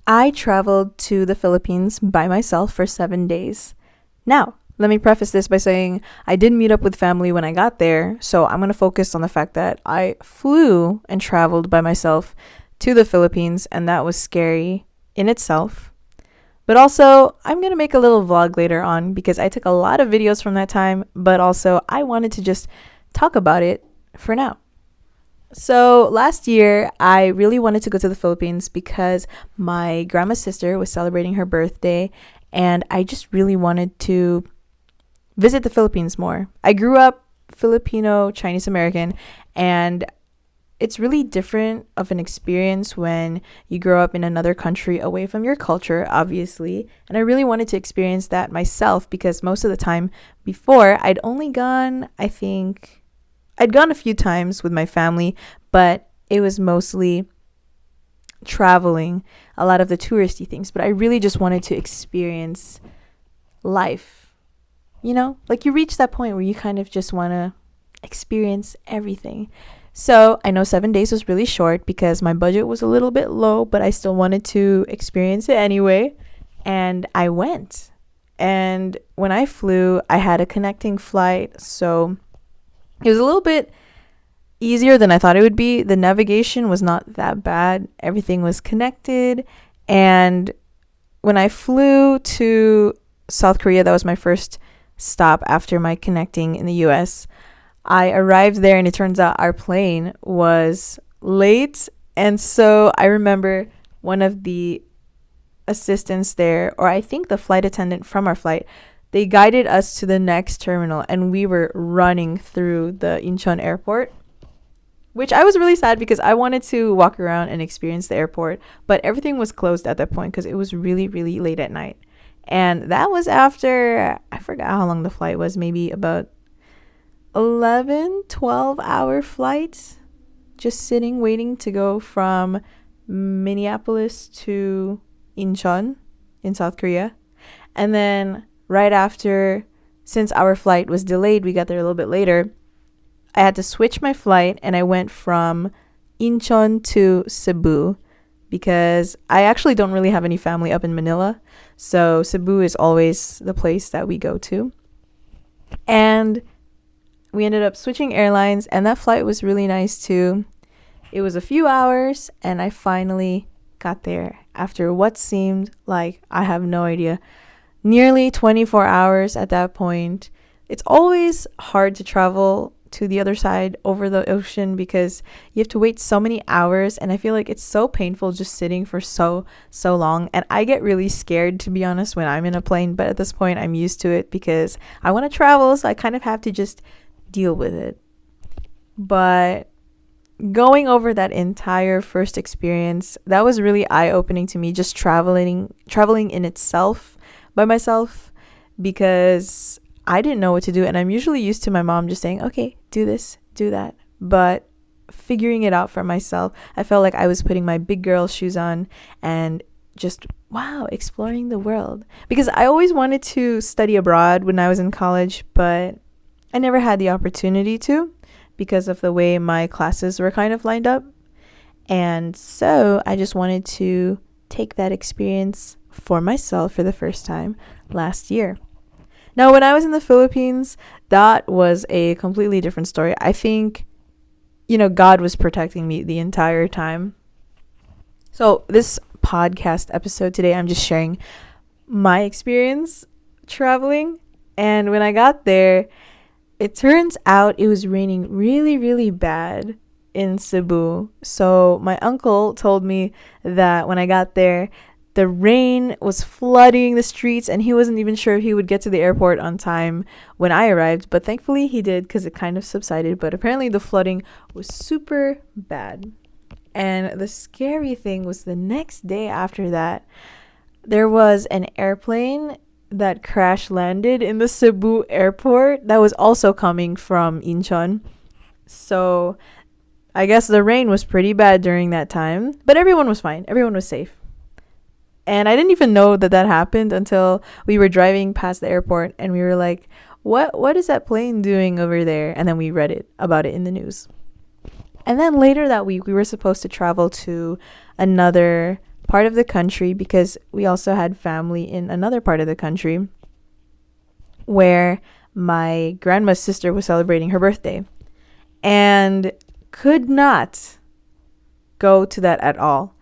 I traveled to the Philippines by myself for 7 days. Now, let me preface this by saying I did meet up with family when I got there, so I'm going to focus on the fact that I flew and traveled by myself to the Philippines, and that was scary in itself. But also, I'm going to make a little vlog later on because I took a lot of videos from that time, but also I wanted to just talk about it for now. So last year, I really wanted to go to the Philippines because my grandma's sister was celebrating her birthday, and I just really wanted to visit the Philippines more. I grew up Filipino Chinese American, and it's really different of an experience when you grow up in another country away from your culture, obviously. And I really wanted to experience that myself because most of the time before, I'd gone a few times with my family, but it was mostly traveling, a lot of the touristy things. But I really just wanted to experience life. Like you reach that point where you kind of just want to experience everything. So I know 7 days was really short because my budget was a little bit low, but I still wanted to experience it anyway. And I went. And when I flew, I had a connecting flight. So it was a little bit easier than I thought it would be. The navigation was not that bad. Everything was connected. And when I flew to South Korea, that was my first stop after my connecting in the US. I arrived there and it turns out our plane was late. And so I remember one of the assistants there, or I think the flight attendant from our flight, they guided us to the next terminal and we were running through the Incheon airport, which I was really sad because I wanted to walk around and experience the airport, but everything was closed at that point because it was really, really late at night. And that was after, I forgot how long the flight was, maybe about 12-hour flight, just sitting, waiting to go from Minneapolis to Incheon in South Korea. And then right after, since our flight was delayed, we got there a little bit later, I had to switch my flight and I went from Incheon to Cebu because I actually don't really have any family up in Manila. So Cebu is always the place that we go to. And we ended up switching airlines and that flight was really nice too. It was a few hours and I finally got there after what seemed like, I have no idea, nearly 24 hours at that point. It's always hard to travel to the other side over the ocean because you have to wait so many hours, and I feel like it's so painful just sitting for so long, and I get really scared, to be honest, when I'm in a plane. But at this point I'm used to it because I want to travel, so I kind of have to just deal with it. But going over that entire first experience, that was really eye-opening to me, just traveling in itself by myself, because I didn't know what to do, and I'm usually used to my mom just saying, okay, do this, do that. But figuring it out for myself, I felt like I was putting my big girl shoes on and just, wow, exploring the world. Because I always wanted to study abroad when I was in college, but I never had the opportunity to because of the way my classes were kind of lined up. And so I just wanted to take that experience for myself for the first time last year. Now, when I was in the Philippines, that was a completely different story. I think, God was protecting me the entire time. So this podcast episode today, I'm just sharing my experience traveling. And when I got there, it turns out it was raining really, really bad in Cebu. So my uncle told me that when I got there, the rain was flooding the streets and he wasn't even sure if he would get to the airport on time when I arrived. But thankfully he did because it kind of subsided. But apparently the flooding was super bad. And the scary thing was the next day after that, there was an airplane that crash landed in the Cebu airport that was also coming from Incheon. So I guess the rain was pretty bad during that time. But everyone was fine. Everyone was safe. And I didn't even know that happened until we were driving past the airport and we were like, what is that plane doing over there? And then we read about it in the news. And then later that week, we were supposed to travel to another part of the country because we also had family in another part of the country where my grandma's sister was celebrating her birthday and could not go to that at all.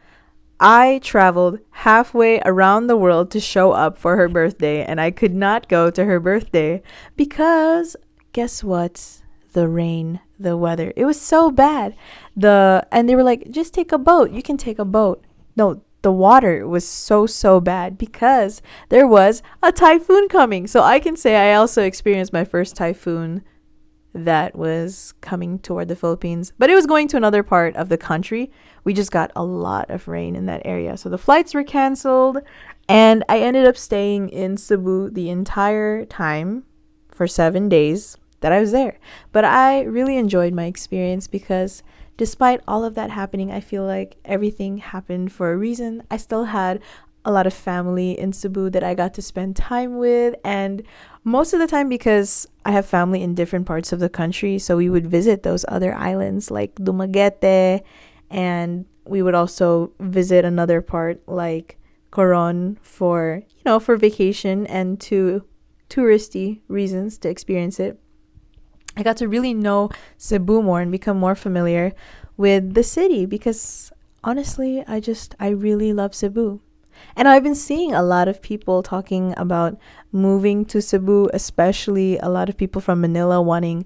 I traveled halfway around the world to show up for her birthday, and I could not go to her birthday because guess what? The rain, the weather. It was so bad. And they were like, "Just take a boat. You can take a boat." No, the water was so bad because there was a typhoon coming. So I can say I also experienced my first typhoon that was coming toward the Philippines, but it was going to another part of the country. We just got a lot of rain in that area. So the flights were canceled, and I ended up staying in Cebu the entire time for 7 days that I was there. But I really enjoyed my experience because despite all of that happening, I feel like everything happened for a reason. I still had a lot of family in Cebu that I got to spend time with, and most of the time because I have family in different parts of the country, so we would visit those other islands like Dumaguete, and we would also visit another part like Coron for, for vacation and to touristy reasons to experience it. I got to really know Cebu more and become more familiar with the city because honestly, I really love Cebu. And I've been seeing a lot of people talking about moving to Cebu, especially a lot of people from Manila wanting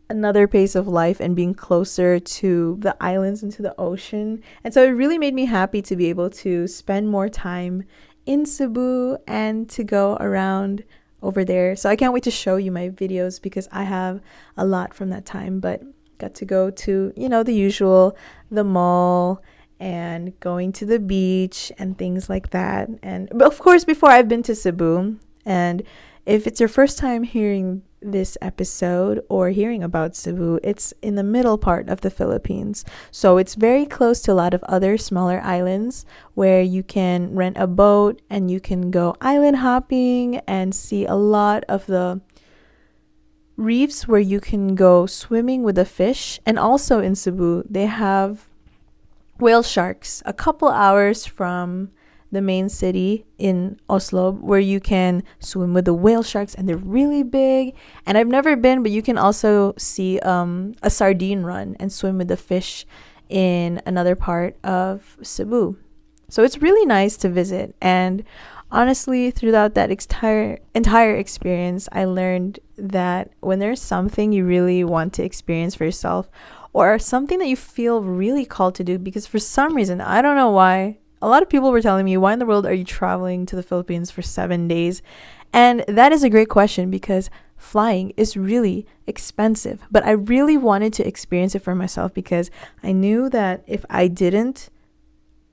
another pace of life and being closer to the islands and to the ocean. And so it really made me happy to be able to spend more time in Cebu and to go around over there. So I can't wait to show you my videos because I have a lot from that time, but got to go to, the usual, the mall, and going to the beach and things like that. But of course, before I've been to Cebu, and if it's your first time hearing this episode or hearing about Cebu, it's in the middle part of the Philippines. So it's very close to a lot of other smaller islands where you can rent a boat and you can go island hopping and see a lot of the reefs where you can go swimming with the fish. And also in Cebu, they have whale sharks a couple hours from the main city in Oslo where you can swim with the whale sharks, and they're really big. And I've never been, but you can also see a sardine run and swim with the fish in another part of Cebu. So it's really nice to visit. And honestly, throughout that entire experience, I learned that when there's something you really want to experience for yourself, or something that you feel really called to do, because for some reason, I don't know why, a lot of people were telling me, why in the world are you traveling to the Philippines for 7 days? And that is a great question because flying is really expensive. But I really wanted to experience it for myself because I knew that if I didn't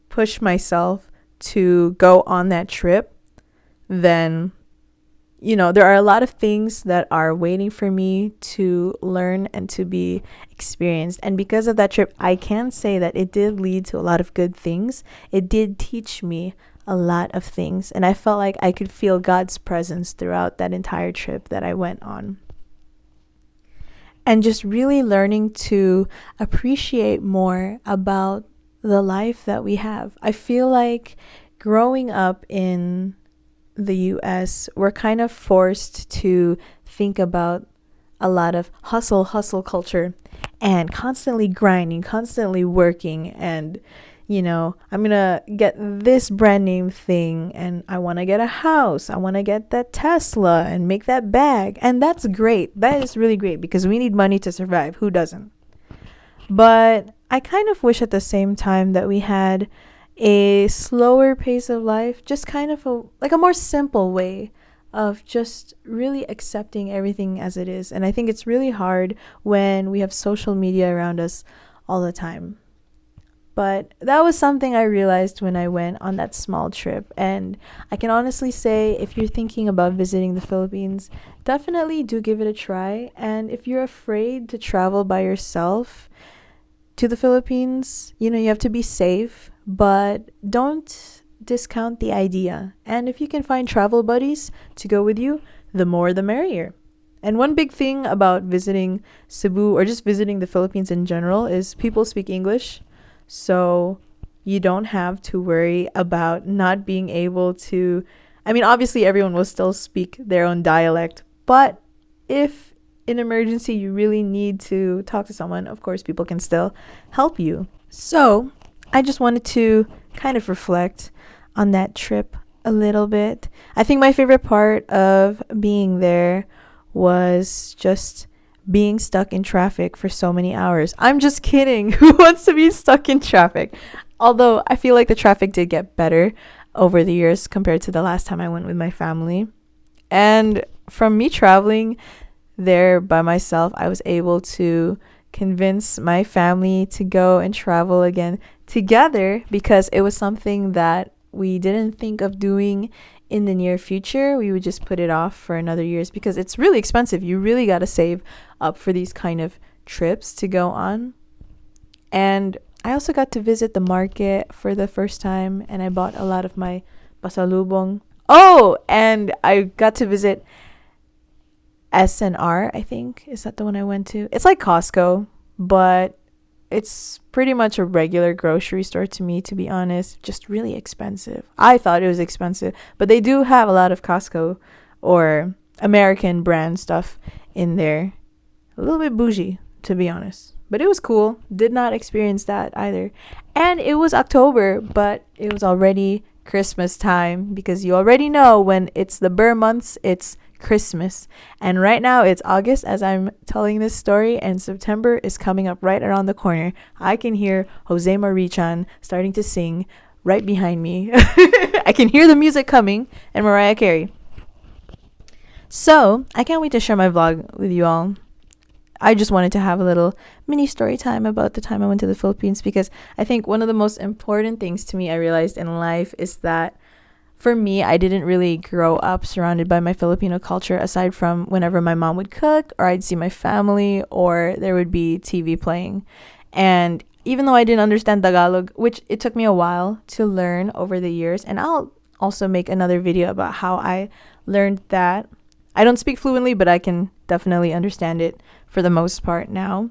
push myself to go on that trip, then there are a lot of things that are waiting for me to learn and to be experienced. And because of that trip, I can say that it did lead to a lot of good things. It did teach me a lot of things. And I felt like I could feel God's presence throughout that entire trip that I went on. And just really learning to appreciate more about the life that we have. I feel like growing up in the US, we're kind of forced to think about a lot of hustle culture and constantly grinding, constantly working, and I'm gonna get this brand name thing, and I want to get a house, I want to get that Tesla and make that bag. And that's great, that is really great because we need money to survive. Who doesn't? But I kind of wish at the same time that we had a slower pace of life, just kind of a more simple way of just really accepting everything as it is. And I think it's really hard when we have social media around us all the time. But that was something I realized when I went on that small trip. And I can honestly say, if you're thinking about visiting the Philippines, definitely do give it a try. And if you're afraid to travel by yourself to the Philippines, you have to be safe, but don't discount the idea. And if you can find travel buddies to go with you, the more the merrier. And one big thing about visiting Cebu or just visiting the Philippines in general is people speak English. So you don't have to worry about not being able to. I mean, obviously, everyone will still speak their own dialect, but if in emergency you really need to talk to someone, of course, people can still help you. So, I just wanted to kind of reflect on that trip a little bit. I think my favorite part of being there was just being stuck in traffic for so many hours. I'm just kidding. Who wants to be stuck in traffic? Although I feel like the traffic did get better over the years compared to the last time I went with my family. And from me traveling there by myself, I was able to convince my family to go and travel again together because it was something that we didn't think of doing in the near future. We would just put it off for another years because it's really expensive. You really got to save up for these kind of trips to go on. And I also got to visit the market for the first time, and I bought a lot of my pasalubong. Oh, and I got to visit SNR, I think. Is that the one I went to? It's like Costco, but it's pretty much a regular grocery store to me, to be honest. Just really expensive. I thought it was expensive, but they do have a lot of Costco or American brand stuff in there. A little bit bougie, to be honest. But it was cool. Did not experience that either. And it was October, but it was already Christmas time because you already know when it's the Burr months, it's Christmas. And right now it's August as I'm telling this story, and September is coming up right around the corner. I can hear Jose Marichan starting to sing right behind me. I can hear the music coming, and Mariah Carey. So I can't wait to share my vlog with you all. I just wanted to have a little mini story time about the time I went to the Philippines because I think one of the most important things to me I realized in life is that for me, I didn't really grow up surrounded by my Filipino culture aside from whenever my mom would cook or I'd see my family or there would be TV playing. And even though I didn't understand Tagalog, which it took me a while to learn over the years, and I'll also make another video about how I learned that. I don't speak fluently, but I can definitely understand it for the most part now.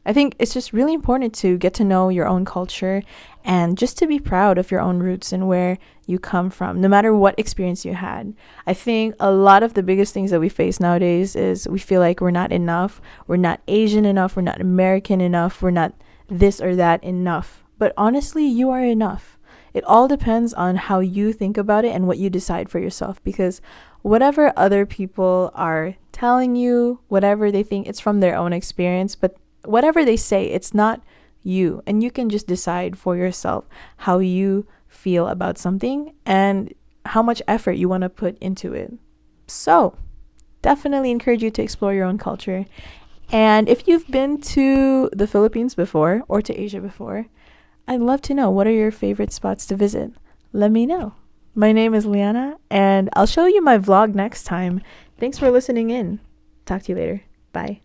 I think it's just really important to get to know your own culture and just to be proud of your own roots and where you come from, no matter what experience you had. I think a lot of the biggest things that we face nowadays is we feel like we're not enough, we're not Asian enough, we're not American enough, we're not this or that enough. But honestly, you are enough. It all depends on how you think about it and what you decide for yourself, because whatever other people are telling you, whatever they think, it's from their own experience, but whatever they say, it's not you. And you can just decide for yourself how you feel about something and how much effort you want to put into it. So, definitely encourage you to explore your own culture. And if you've been to the Philippines before or to Asia before, I'd love to know, what are your favorite spots to visit? Let me know. My name is Liana, and I'll show you my vlog next time. Thanks for listening in. Talk to you later. Bye.